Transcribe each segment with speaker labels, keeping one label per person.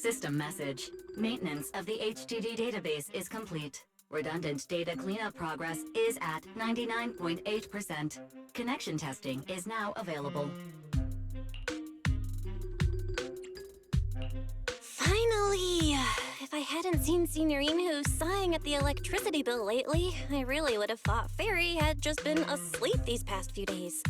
Speaker 1: System message. Maintenance of the HDD database is complete. Redundant data cleanup progress is at 99.8%. Connection testing is now available.
Speaker 2: Finally! If I hadn't seen Signorine sighing at the electricity bill lately, I really would have thought Fairy had just been asleep these past few days.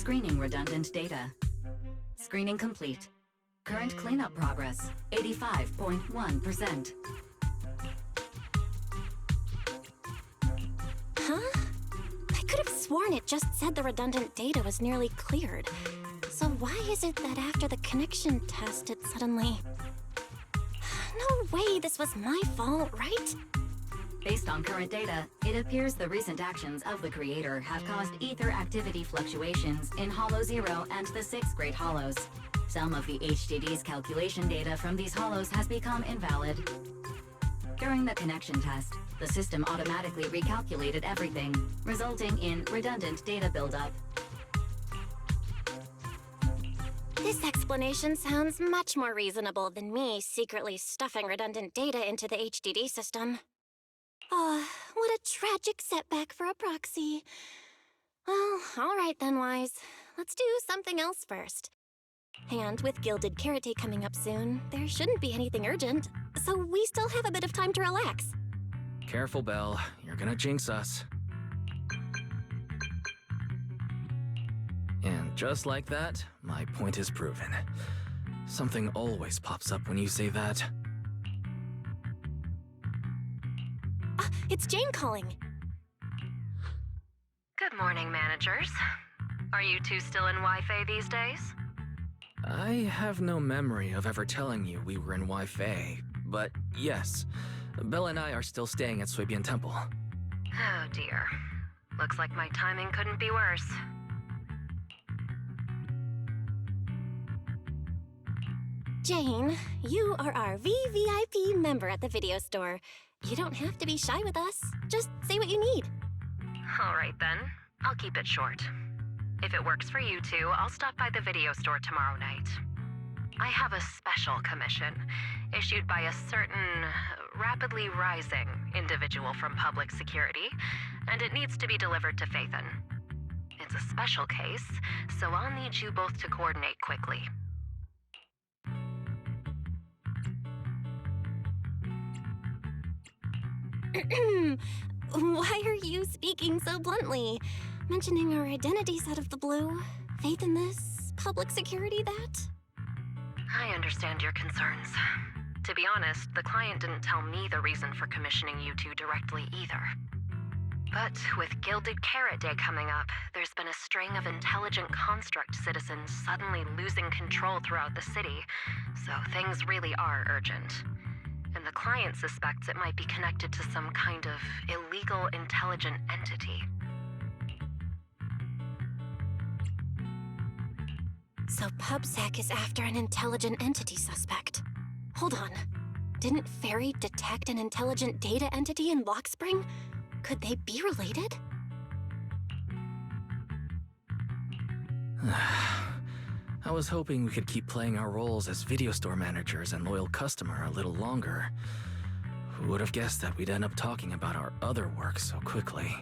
Speaker 1: Screening redundant data. Screening complete. Current cleanup progress, 85.1%.
Speaker 2: Huh? I could have sworn it just said the redundant data was nearly cleared. So why is it that after the connection test it suddenly... No way this was my fault, right?
Speaker 1: Based on current data, it appears the recent actions of the creator have caused ether activity fluctuations in Hollow 0 and the 6 Great Hollows. Some of the HDD's calculation data from these hollows has become invalid. During the connection test, the system automatically recalculated everything, resulting in redundant data buildup.
Speaker 2: This explanation sounds much more reasonable than me secretly stuffing redundant data into the HDD system. Oh, what a tragic setback for a proxy. Well, all right then, Wise. Let's do something else first. And with Gilded Carrot Day coming up soon, there shouldn't be anything urgent, so we still have a bit of time to relax.
Speaker 3: Careful, Belle. You're gonna jinx us. And just like that, my point is proven. Something always pops up when you say that.
Speaker 2: It's Jane calling.
Speaker 4: Good morning, managers. Are you two still in Wi-Fi these days?
Speaker 3: I have no memory of ever telling you we were in Wi-Fi, but yes, Belle and I are still staying at Suibian Temple.
Speaker 4: Oh dear. Looks like my timing couldn't be worse.
Speaker 2: Jane, you are our VVIP member at the video store. You don't have to be shy with us. Just say what you need.
Speaker 4: All right then. I'll keep it short. If it works for you two, I'll stop by the video store tomorrow night. I have a special commission issued by a certain rapidly rising individual from public security, and it needs to be delivered to Phaethon. It's a special case, so I'll need you both to coordinate quickly.
Speaker 2: Why are you speaking so bluntly? Mentioning our identities out of the blue? Faith in this? Public security that?
Speaker 4: I understand your concerns. To be honest, the client didn't tell me the reason for commissioning you two directly either. But with Gilded Carrot Day coming up, there's been a string of intelligent construct citizens suddenly losing control throughout the city, so things really are urgent. And the client suspects it might be connected to some kind of illegal intelligent entity.
Speaker 2: So PubSec is after an intelligent entity suspect. Hold on. Didn't Fairy detect an intelligent data entity in Lockspring? Could they be related?
Speaker 3: I was hoping we could keep playing our roles as video store managers and loyal customer a little longer. Who would have guessed that we'd end up talking about our other work so quickly?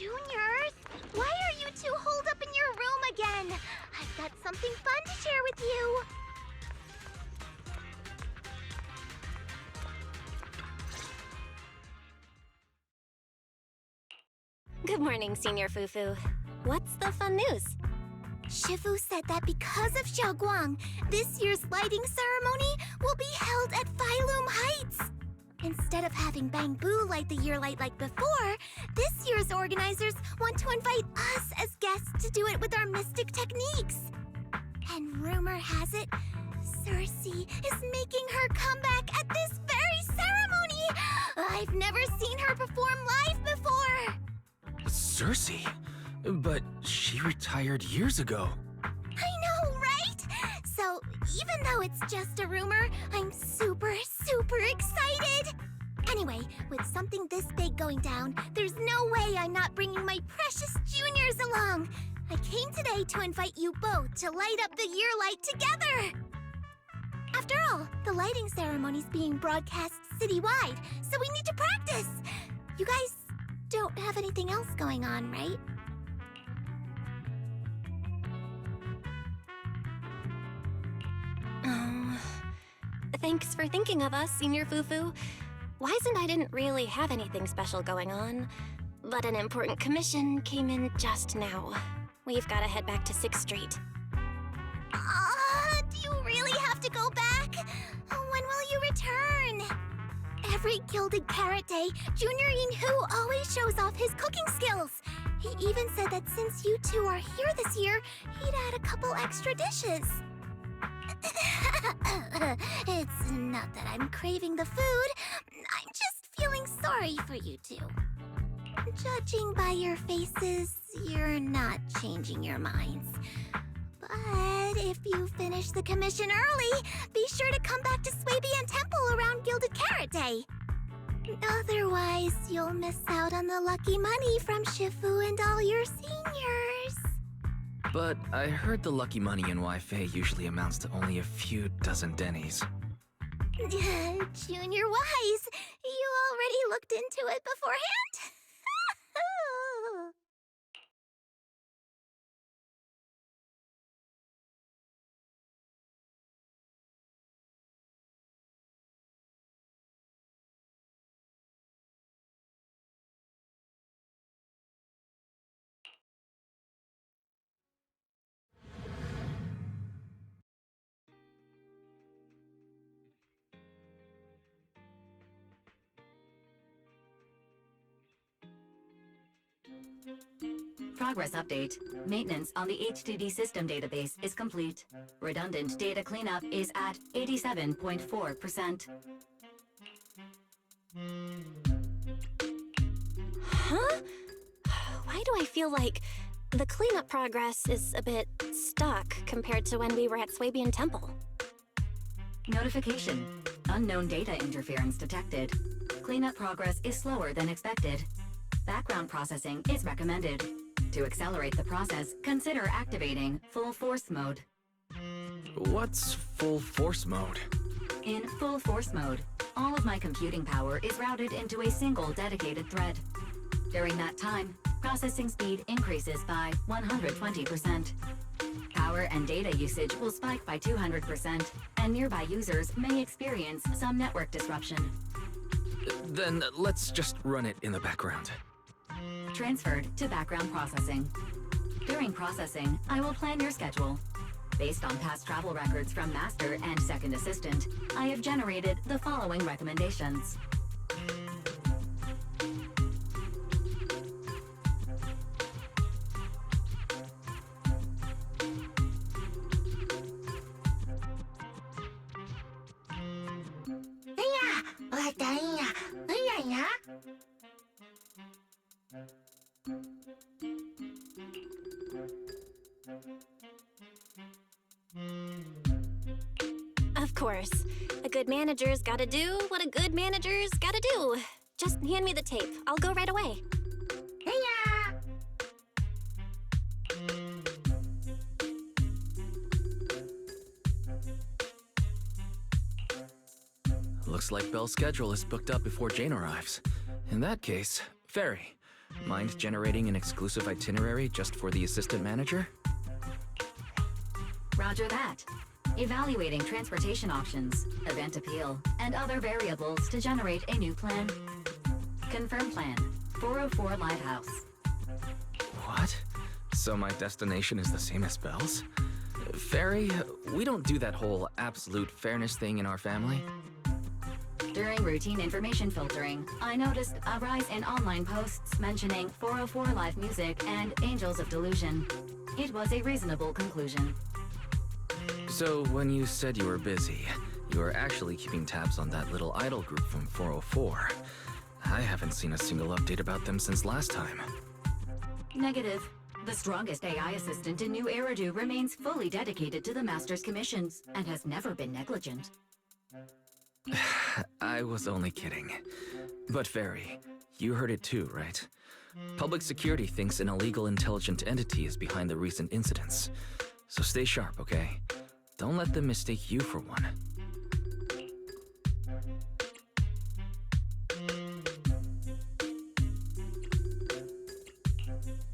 Speaker 2: Juniors, why are you two holed up in your room again? I've got something fun to share with you. Good morning, Senior Fufu. What's the fun news? Shifu said that because of Xiaoguang, this year's lighting ceremony will be held at Phylum Heights. Instead of having Bang Boo light the year light like before, this year's organizers want to invite us as guests to do it with our mystic techniques. And rumor has it, Cersei is making her comeback at this very ceremony! I've never seen her perform live before!
Speaker 3: Cersei? But she retired years ago.
Speaker 2: I know, right? So, even though it's just a rumor, I'm super excited! Anyway, with something this big going down, there's no way I'm not bringing my precious juniors along! I came today to invite you both to light up the year light together! After all, the lighting ceremony's being broadcast citywide, so we need to practice! You guys don't have anything else going on, right? Thanks for thinking of us, Senior Fufu. Wise and I didn't really have anything special going on, but an important commission came in just now. We've got to head back to 6th Street. Do you really have to go back? When will you return? Every Gilded Carrot Day, Junior Yinhu always shows off his cooking skills. He even said that since you two are here this year, he'd add a couple extra dishes. It's not that I'm craving the food. I'm just feeling sorry for you two. Judging by your faces, you're not changing your minds. But if you finish the commission early, be sure to come back to Swabian Temple around Gilded Carrot Day. Otherwise, you'll miss out on the lucky money from Shifu and all your seniors.
Speaker 3: But I heard the lucky money in Wi-Fi usually amounts to only a few dozen dennies.
Speaker 2: Junior Wise, you already looked into it beforehand?
Speaker 1: Progress update. Maintenance on the HDD system database is complete. Redundant data cleanup is at 87.4%.
Speaker 2: Huh? Why do I feel like the cleanup progress is a bit stuck compared to when we were at Swabian Temple?
Speaker 1: Notification. Unknown data interference detected. Cleanup progress is slower than expected. Background processing is recommended. To accelerate the process, consider activating full force mode.
Speaker 3: What's full force mode?
Speaker 1: In full force mode, all of my computing power is routed into a single dedicated thread. During that time, processing speed increases by 120%. Power and data usage will spike by 200%, and nearby users may experience some network disruption.
Speaker 3: Then let's just run it in the background.
Speaker 1: Transferred to background processing. During processing, I will plan your schedule. Based on past travel records from Master and Second Assistant, I have generated the following recommendations.
Speaker 2: Of course. A good manager's gotta do what a good manager's gotta do. Just hand me the tape. I'll go right away.
Speaker 3: Looks like Belle's schedule is booked up before Jane arrives. In that case, Fairy, Mind generating an exclusive itinerary just for the assistant manager?
Speaker 1: Roger that. Evaluating transportation options, event appeal, and other variables to generate a new plan. Confirm plan. 404 Lighthouse.
Speaker 3: What? So my destination is the same as Belle's? Fairy, we don't do that whole absolute fairness thing in our family.
Speaker 1: During routine information filtering, I noticed a rise in online posts mentioning 404 live music and Angels of Delusion. It was a reasonable conclusion.
Speaker 3: So when you said you were busy, you were actually keeping tabs on that little idol group from 404. I haven't seen a single update about them since last time.
Speaker 1: Negative. The strongest AI assistant in New Eridu remains fully dedicated to the Master's commissions and has never been negligent.
Speaker 3: I was only kidding. But Fairy, you heard it too, right? Public security thinks an illegal intelligent entity is behind the recent incidents. So stay sharp, okay? Don't let them mistake you for one.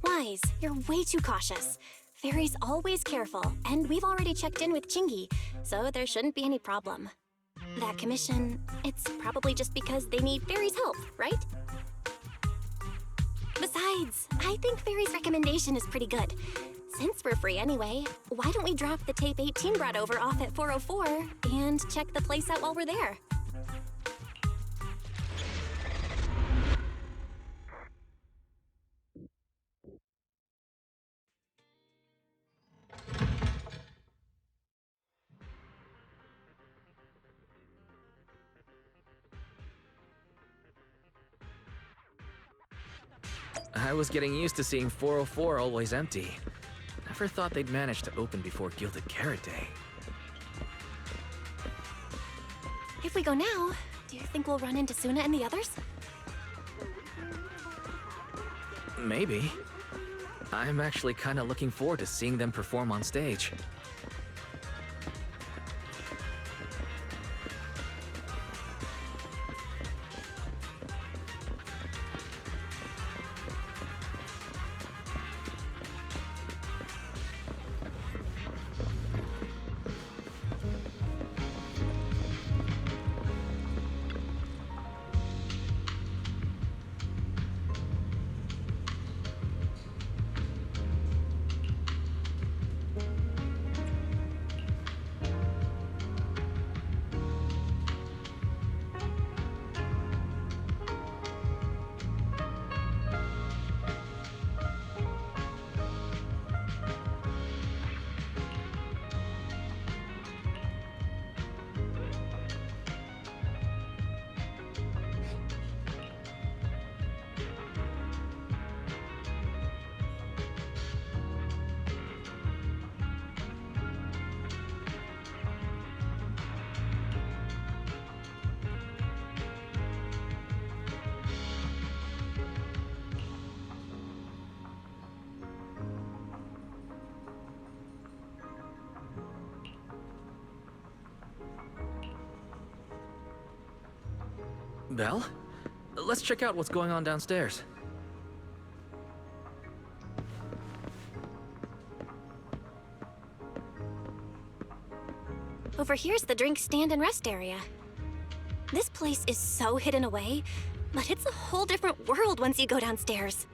Speaker 2: Wise, you're way too cautious. Fairy's always careful, and we've already checked in with Chingy, so there shouldn't be any problem. That commission, it's probably just because they need Fairy's help, right? Besides, I think Fairy's recommendation is pretty good. Since we're free anyway, why don't we drop the tape 18 brought over off at 404 and check the place out while we're there?
Speaker 3: I was getting used to seeing 404 always empty. Never thought they'd manage to open before Gilded Carrot Day.
Speaker 2: If we go now, do you think we'll run into Suna and the others?
Speaker 3: Maybe. I'm actually kinda looking forward to seeing them perform on stage. Belle? Let's check out what's going on downstairs.
Speaker 2: Over here's the drink stand and rest area. This place is so hidden away, but it's a whole different world once you go downstairs.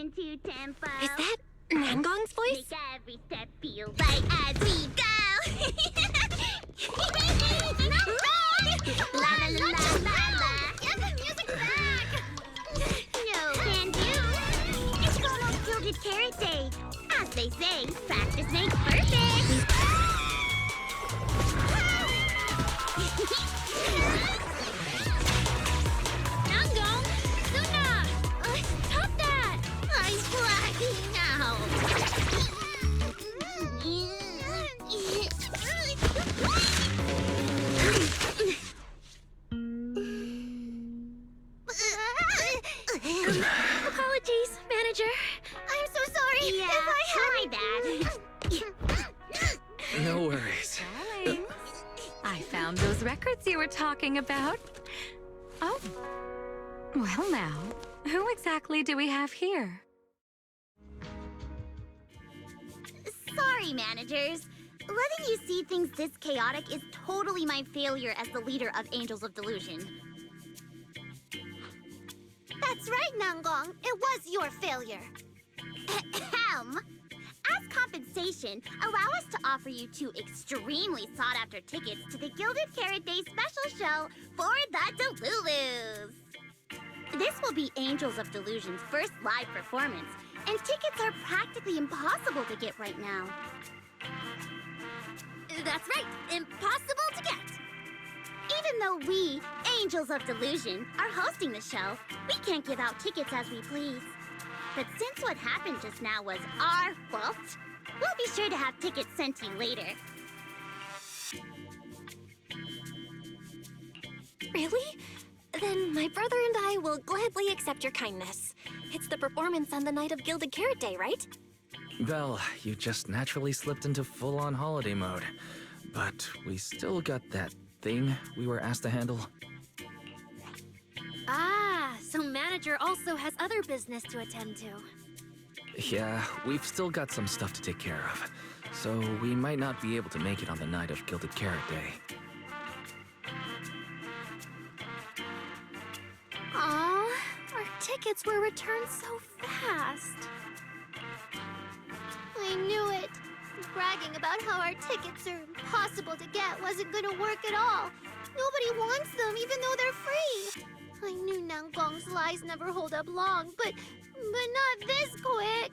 Speaker 5: into tempo.
Speaker 2: Is that Nangong's voice?
Speaker 5: Make every step feel right as we go. La la la la la. Get the music back. No can do. It's almost Gilded Carrot Day. As they say, practice makes perfect.
Speaker 2: Nangong! Suna! Stop that!
Speaker 5: I'm blacking out.
Speaker 2: Apologies, manager.
Speaker 5: I'm so sorry.
Speaker 2: Yeah,
Speaker 5: if I had
Speaker 2: my
Speaker 5: bad.
Speaker 3: No worries.
Speaker 6: Darling, I found those records you were talking about. Oh. Well now, who exactly do we have here?
Speaker 5: Sorry, managers. Letting you see things this chaotic is totally my failure as the leader of Angels of Delusion. That's right, Nangong. It was your failure. Ahem. As compensation, allow us to offer you 2 extremely sought-after tickets to the Gilded Carrot Day special show for the Delulus. This will be Angels of Delusion's first live performance, and tickets are practically impossible to get right now. That's right, impossible to get. Even though we, Angels of Delusion, are hosting the show, we can't give out tickets as we please. But since what happened just now was our fault, we'll be sure to have tickets sent to you later.
Speaker 2: Really? Then my brother and I will gladly accept your kindness. It's the performance on the night of Gilded Carrot Day, right?
Speaker 3: Well, you just naturally slipped into full-on holiday mode. But we still got that thing we were asked to handle.
Speaker 2: Ah, so manager also has other business to attend to.
Speaker 3: Yeah, we've still got some stuff to take care of. So we might not be able to make it on the night of Gilded Carrot Day.
Speaker 2: Aw, our tickets were returned so fast.
Speaker 5: I knew it. Bragging about how our tickets are impossible to get wasn't gonna work at all. Nobody wants them, even though they're free. I knew Nangong's lies never hold up long, but not this quick.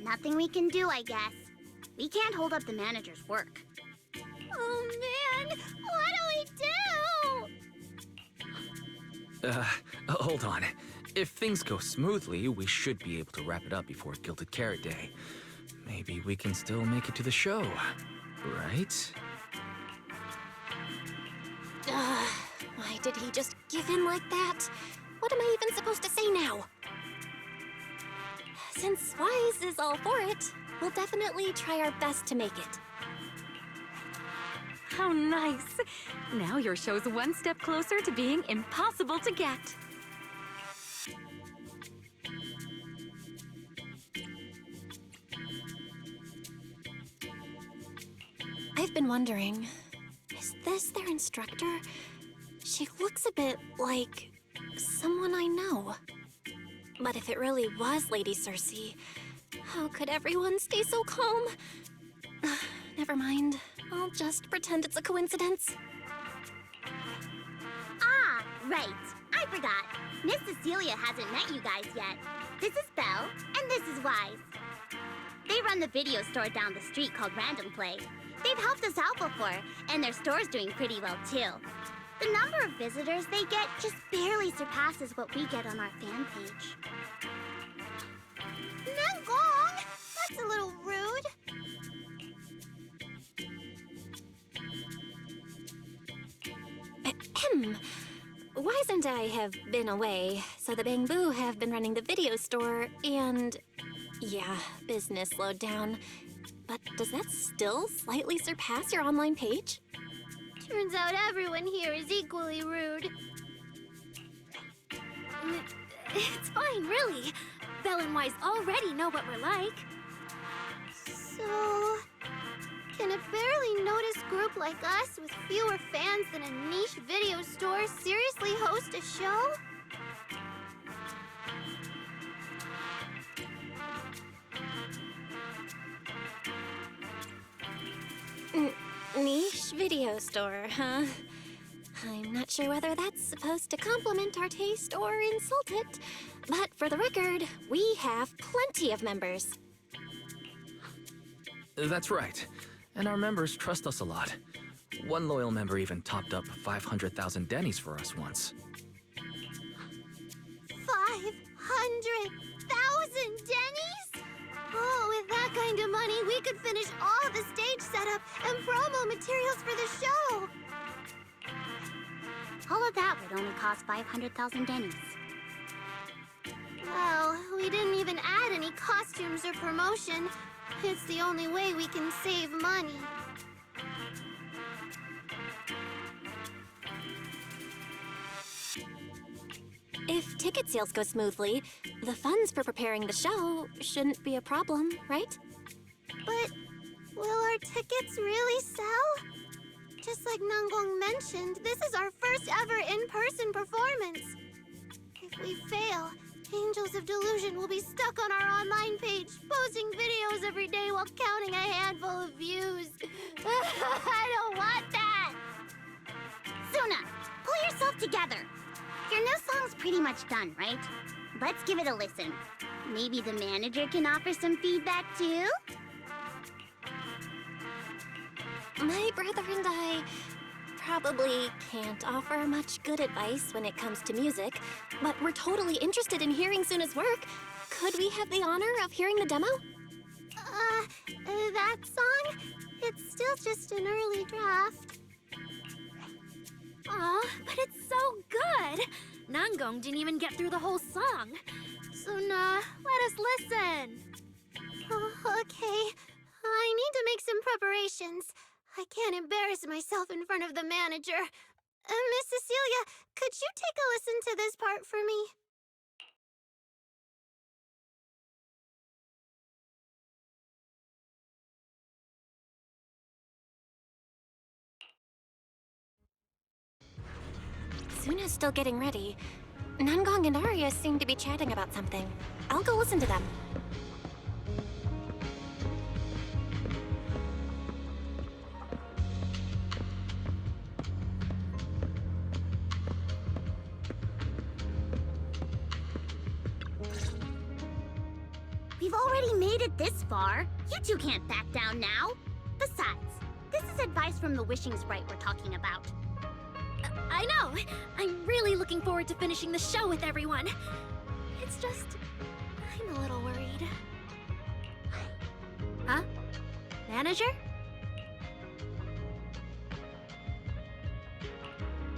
Speaker 5: Nothing we can do, I guess. We can't hold up the manager's work. Oh man, what do we do?
Speaker 3: Hold on. If things go smoothly, we should be able to wrap it up before Gilded Carrot Day. Maybe we can still make it to the show, right?
Speaker 2: Why did he just give in like that? What am I even supposed to say now? Since Wise is all for it, we'll definitely try our best to make it.
Speaker 6: How nice. Now your show's one step closer to being impossible to get.
Speaker 2: I've been wondering, is this their instructor? She looks a bit like someone I know. But if it really was Lady Cersei, how could everyone stay so calm? Never mind. I'll just pretend it's a coincidence.
Speaker 5: Ah, right. I forgot. Miss Cecilia hasn't met you guys yet. This is Belle, and this is Wise. They run the video store down the street called Random Play. They've helped us out before, and their store's doing pretty well too. The number of visitors they get just barely surpasses what we get on our fan page. Nangong! That's a little rude.
Speaker 2: Ahem. Wise and I have been away, so the Bamboo have been running the video store, and yeah, business slowed down. But does that still slightly surpass your online page?
Speaker 5: Turns out everyone here is equally rude.
Speaker 2: It's fine, really. Belle and Wise already know what we're like.
Speaker 5: So, can a barely noticed group like us with fewer fans than a niche video store seriously host a show?
Speaker 2: stylish video store, huh? I'm not sure whether that's supposed to compliment our taste or insult it, but for the record, we have plenty of members.
Speaker 3: That's right. And our members trust us a lot. One loyal member even topped up 500,000 dennies for us once.
Speaker 5: 500,000 dennies? Oh, with that kind of money, we could finish all the stage setup and promo materials for the show. All of that would only cost 500,000 dennies. Well, we didn't even add any costumes or promotion. It's the only way we can save money.
Speaker 2: If ticket sales go smoothly, the funds for preparing the show shouldn't be a problem, right?
Speaker 5: But will our tickets really sell? Just like Nanggong mentioned, this is our first ever in-person performance. If we fail, Angels of Delusion will be stuck on our online page, posting videos every day while counting a handful of views. I don't want that! Suna, pull yourself together. Your new song's pretty much done, right? Let's give it a listen. Maybe the manager can offer some feedback too?
Speaker 2: My brother and I probably can't offer much good advice when it comes to music, but we're totally interested in hearing Suna's work. Could we have the honor of hearing the demo?
Speaker 5: That song? It's still just an early draft.
Speaker 7: Aw, but it's so good! Nanggong didn't even get through the whole song. Suna, let us listen.
Speaker 5: Oh, okay. I need to make some preparations. I can't embarrass myself in front of the manager. Miss Cecilia, could you take a listen to this part for me?
Speaker 2: Suna's still getting ready. Nanggong and Arya seem to be chatting about something. I'll go listen to them.
Speaker 5: We've already made it this far. You two can't back down now. Besides, this is advice from the Wishing's Right we're talking about.
Speaker 7: I know! I'm really looking forward to finishing the show with everyone. It's just... I'm a little worried. Huh? Manager?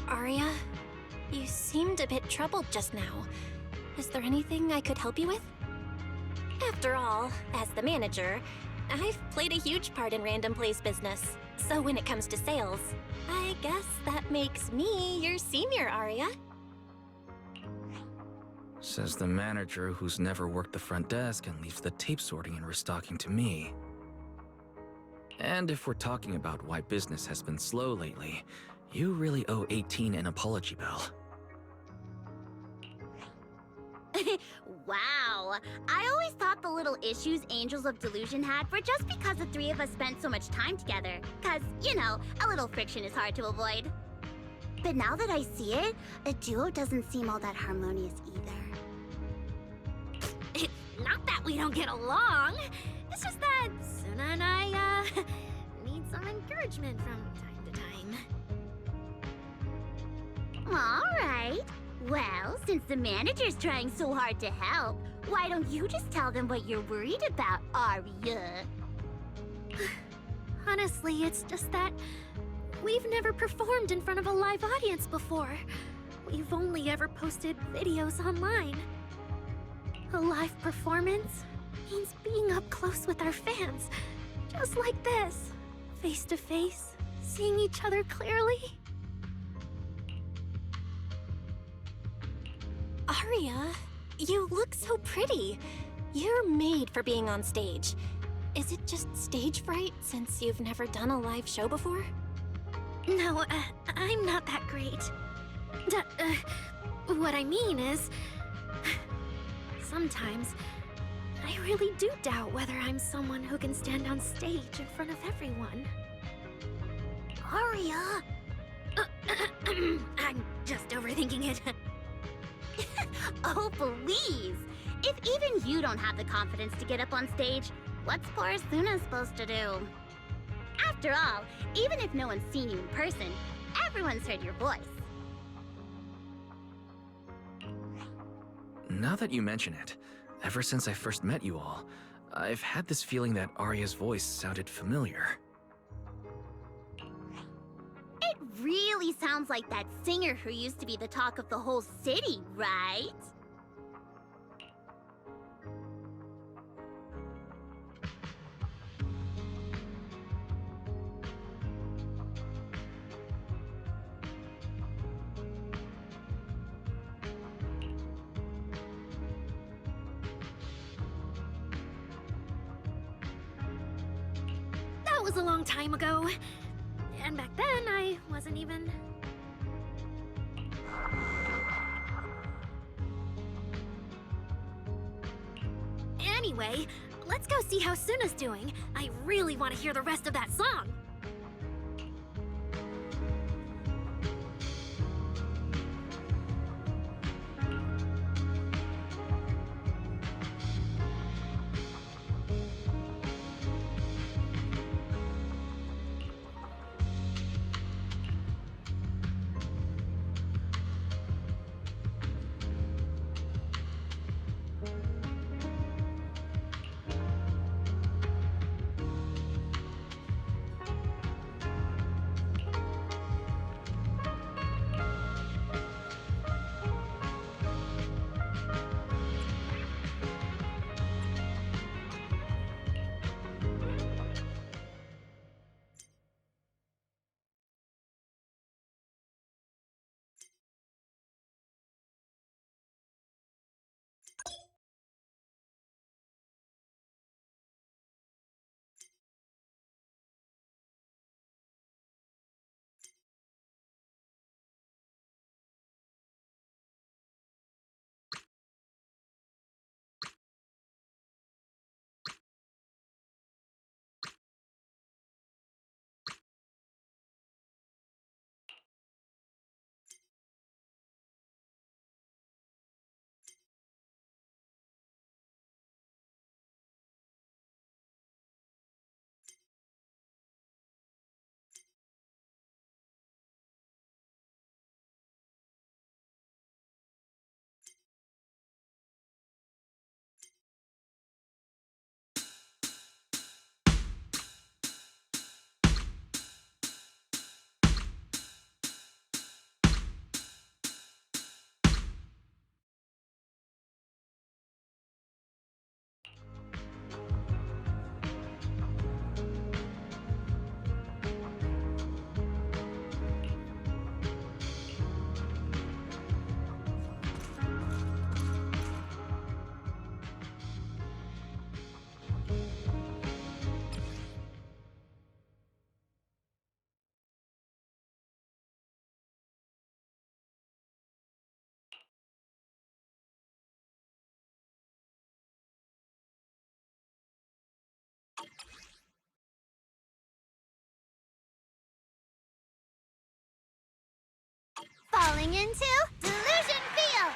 Speaker 2: Arya, you seemed a bit troubled just now. Is there anything I could help you with? After all, as the manager, I've played a huge part in Random Play's business. So when it comes to sales, I guess that makes me your senior, Arya.
Speaker 3: Says the manager who's never worked the front desk and leaves the tape sorting and restocking to me. And if we're talking about why business has been slow lately, you really owe 18 an apology, Belle.
Speaker 5: Wow. I always thought the little issues Angels of Delusion had were just because the three of us spent so much time together. Cause, you know, a little friction is hard to avoid. But now that I see it, a duo doesn't seem all that harmonious either.
Speaker 7: Not that we don't get along. It's just that Suna and I, need some encouragement from time to time.
Speaker 5: All right. Well, since the manager's trying so hard to help, why don't you just tell them what you're worried about, Arya?
Speaker 7: Honestly, it's just that we've never performed in front of a live audience before. We've only ever posted videos online. A live performance means being up close with our fans, just like this, face to face, seeing each other clearly.
Speaker 2: Arya, you look so pretty. You're made for being on stage. Is it just stage fright since you've never done a live show before?
Speaker 7: No, I'm not that great. What I mean is... sometimes, I really do doubt whether I'm someone who can stand on stage in front of everyone. Arya! I'm just overthinking it.
Speaker 5: Oh, please! If even you don't have the confidence to get up on stage, what's poor Asuna supposed to do? After all, even if no one's seen you in person, everyone's heard your voice.
Speaker 3: Now that you mention it, ever since I first met you all, I've had this feeling that Arya's voice sounded familiar.
Speaker 5: It really sounds like that singer who used to be the talk of the whole city, right?
Speaker 7: That was a long time ago. And back then, I wasn't even... Anyway, let's go see how Suna's doing. I really want to hear the rest of that song.
Speaker 5: Falling into Delusion Field!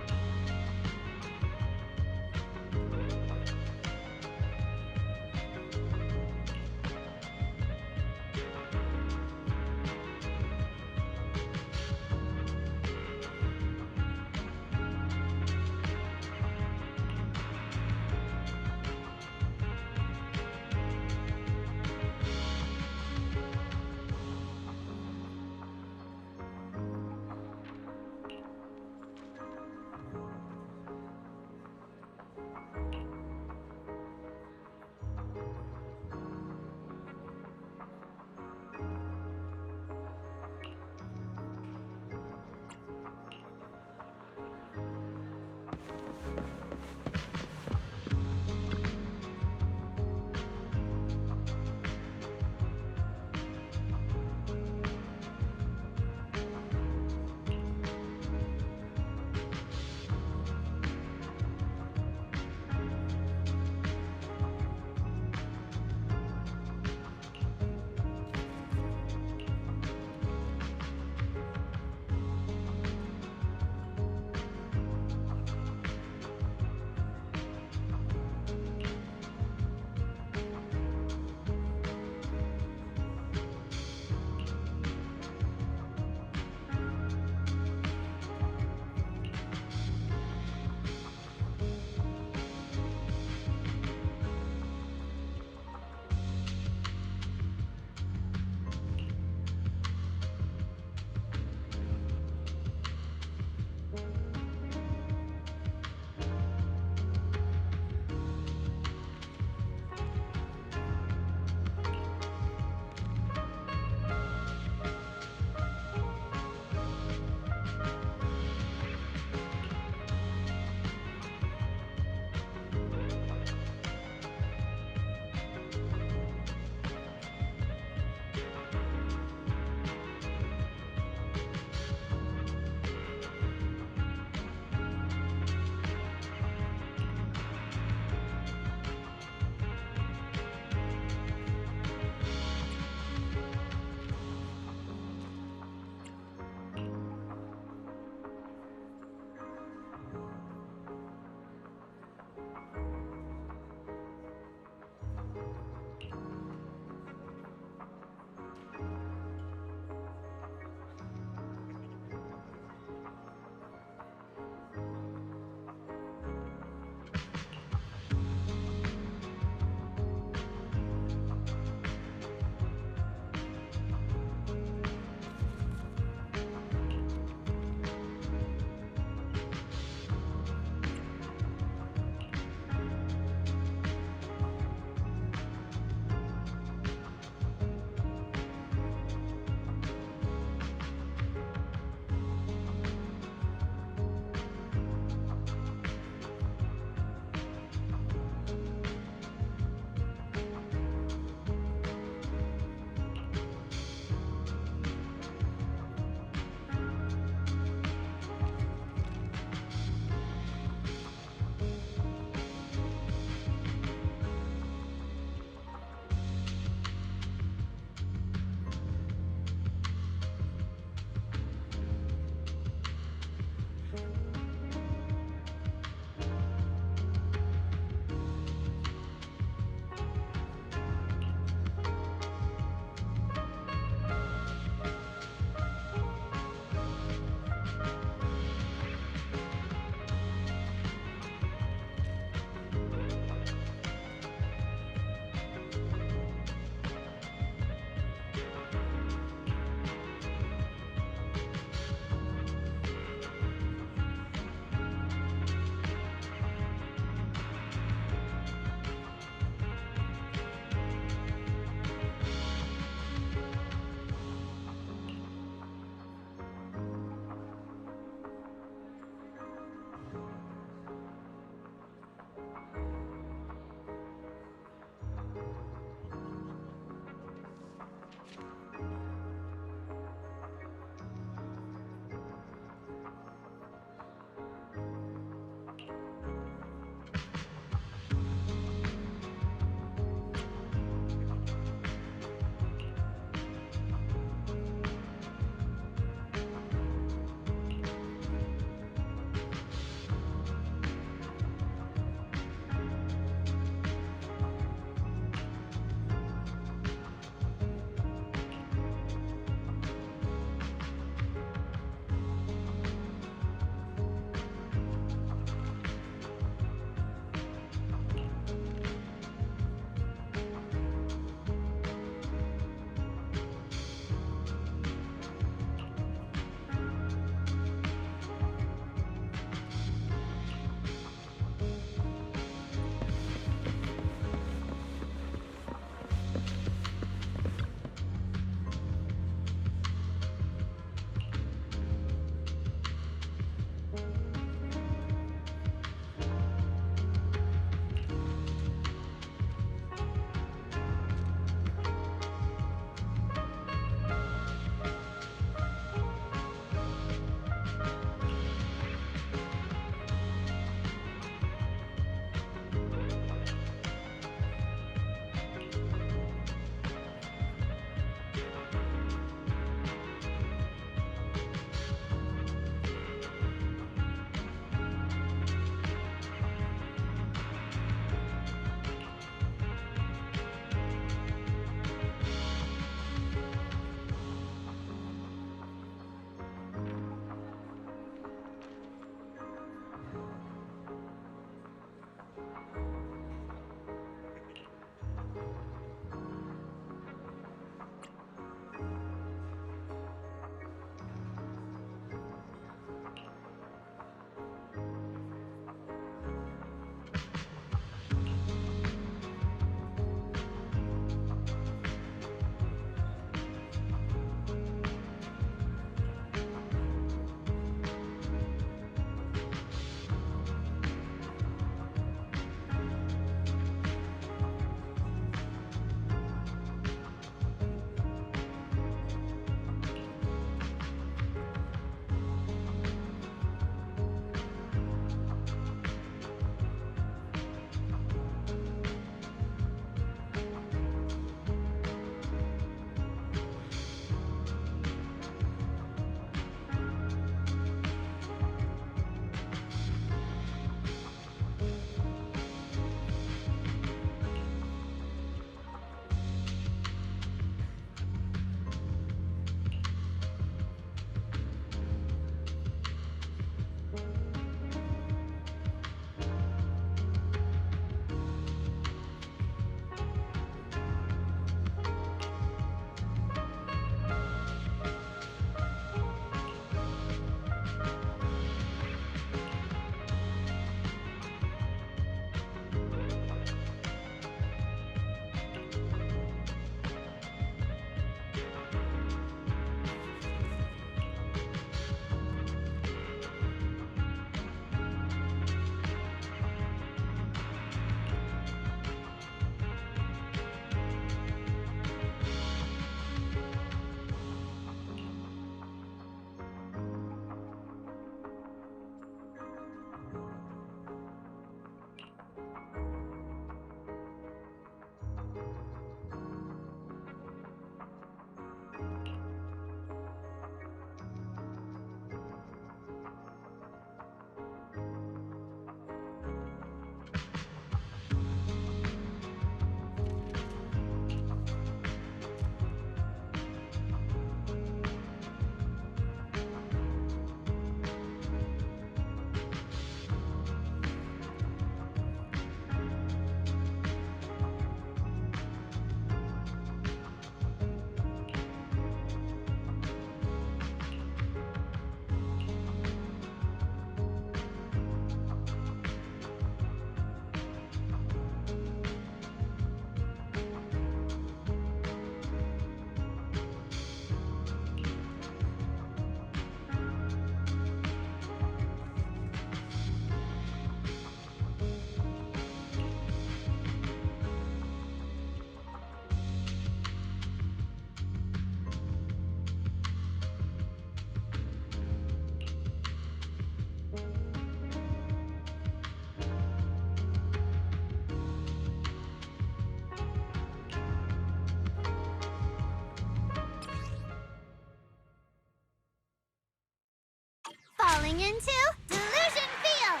Speaker 5: falling into Delusion Field!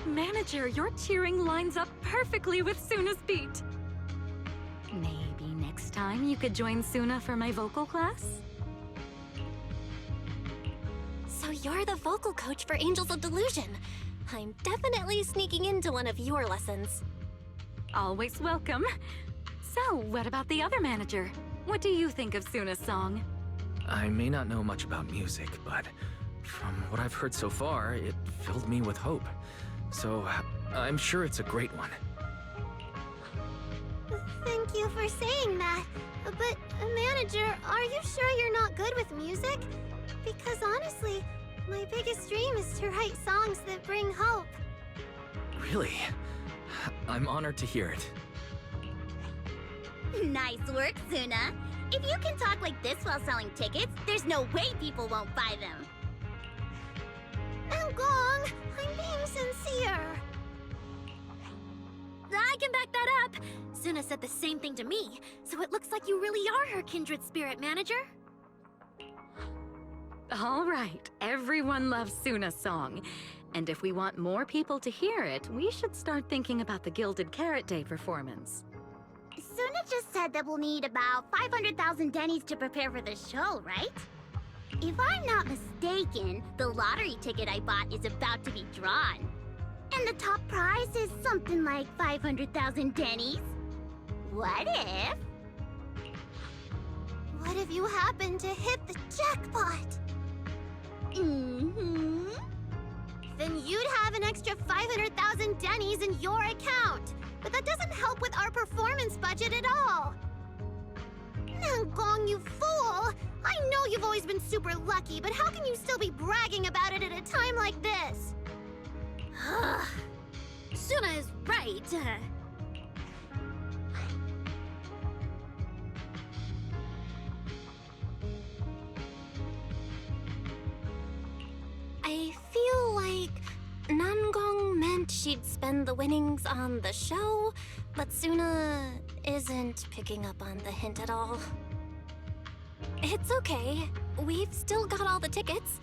Speaker 6: Manager, your cheering lines up perfectly with Suna's beat. Maybe next time you could join Suna for my vocal class?
Speaker 2: So you're the vocal coach for Angels of Delusion. I'm definitely sneaking into one of your lessons.
Speaker 6: Always welcome. So, what about the other manager? What do you think of Suna's song?
Speaker 3: I may not know much about music, but from what I've heard so far, it filled me with hope. So, I'm sure it's a great one.
Speaker 5: Thank you for saying that. But, manager, are you sure you're not good with music? Because honestly, my biggest dream is to write songs that bring hope.
Speaker 3: Really? I'm honored to hear it.
Speaker 5: Nice work, Suna. If you can talk like this while selling tickets, there's no way people won't buy them. Gong, I'm being sincere.
Speaker 7: I can back that up. Suna said the same thing to me, so it looks like you really are her kindred spirit, manager.
Speaker 6: All right, everyone loves Suna's song. And if we want more people to hear it, we should start thinking about the Gilded Carrot Day performance.
Speaker 5: Suna just said that we'll need about 500,000 dennies to prepare for the show, right? If I'm not mistaken, the lottery ticket I bought is about to be drawn. And the top prize is something like 500,000 dennies. What if... What if you happen to hit the jackpot? Mm-hmm. Then you'd have an extra 500,000 dennies in your account. But that doesn't help with our performance budget at all. Gong, you fool! I know you've always been super lucky, but how can you still be bragging about it at a time like this?
Speaker 7: Suna is right.
Speaker 2: I feel like Nangong meant she'd spend the winnings on the show, but Suna isn't picking up on the hint at all. It's okay. We've still got all the tickets.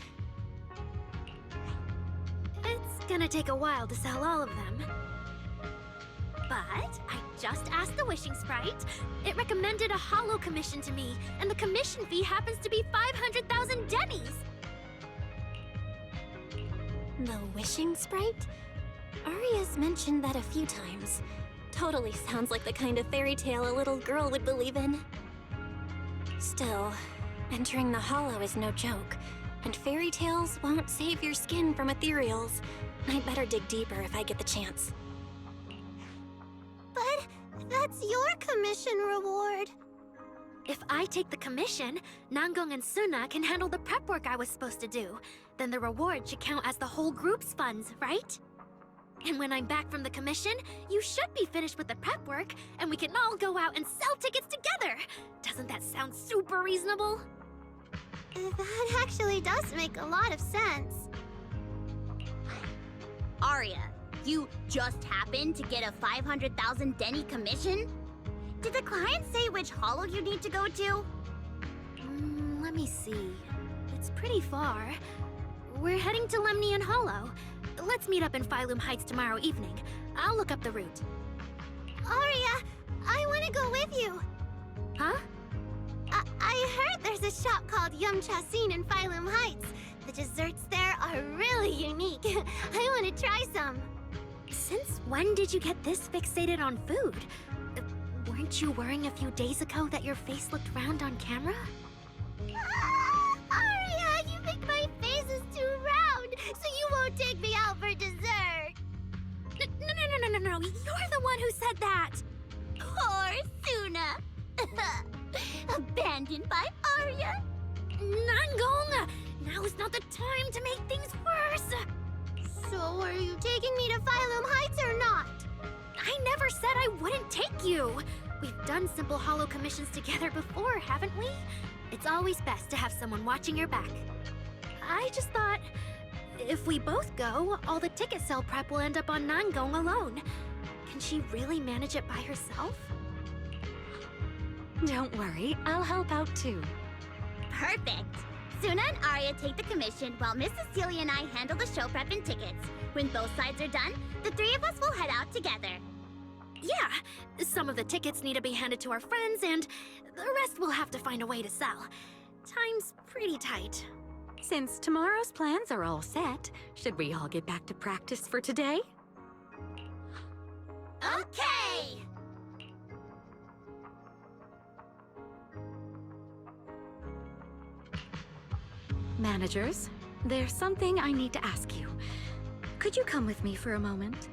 Speaker 7: It's gonna take a while to sell all of them. But I just asked the Wishing Sprite. It recommended a holo commission to me, and the commission fee happens to be 500,000 dennies.
Speaker 2: The Wishing Sprite? Aria's mentioned that a few times. Totally sounds like the kind of fairy tale a little girl would believe in. Still, entering the hollow is no joke, and fairy tales won't save your skin from ethereals. I'd better dig deeper if I get the chance.
Speaker 5: But that's your commission reward.
Speaker 7: If I take the commission, Nangong and Suna can handle the prep work I was supposed to do. Then the reward should count as the whole group's funds, right? And when I'm back from the commission, you should be finished with the prep work, and we can all go out and sell tickets together. Doesn't that sound super reasonable?
Speaker 5: That actually does make a lot of sense.
Speaker 8: Aria, you just happened to get a 500,000 denny commission?
Speaker 5: Did the client say which holo you need to go to?
Speaker 7: Let me see. It's pretty far. We're heading to Lemnian Hollow. Let's meet up in Phylum Heights tomorrow evening. I'll look up the route.
Speaker 5: Aria, I want to go with you.
Speaker 7: Huh?
Speaker 5: I heard there's a shop called Yum Chasin in Phylum Heights. The desserts there are really unique. I want to try some.
Speaker 7: Since when did you get this fixated on food? Weren't you worrying a few days ago that your face looked round on camera?
Speaker 5: Aria, you think my face is too round, so you won't take me out for dessert.
Speaker 7: No. You're the one who said that.
Speaker 5: Poor Suna. Abandoned by Aria.
Speaker 7: Nangong! Now is not the time to make things worse.
Speaker 5: So are you taking me to Phylum Heights or not?
Speaker 7: I never said I wouldn't take you. We've done simple holo commissions together before, haven't we? It's always best to have someone watching your back. I just thought, if we both go, all the ticket sale prep will end up on Nangong alone. Can she really manage it by herself?
Speaker 6: Don't worry, I'll help out too.
Speaker 5: Perfect. Suna and Aria take the commission while Miss Cecilia and I handle the show prep and tickets. When both sides are done, the three of us will head out together.
Speaker 7: Yeah, some of the tickets need to be handed to our friends, and the rest we'll have to find a way to sell. Time's pretty tight.
Speaker 6: Since tomorrow's plans are all set, should we all get back to practice for today?
Speaker 5: Okay!
Speaker 6: Managers, there's something I need to ask you. Could you come with me for a moment?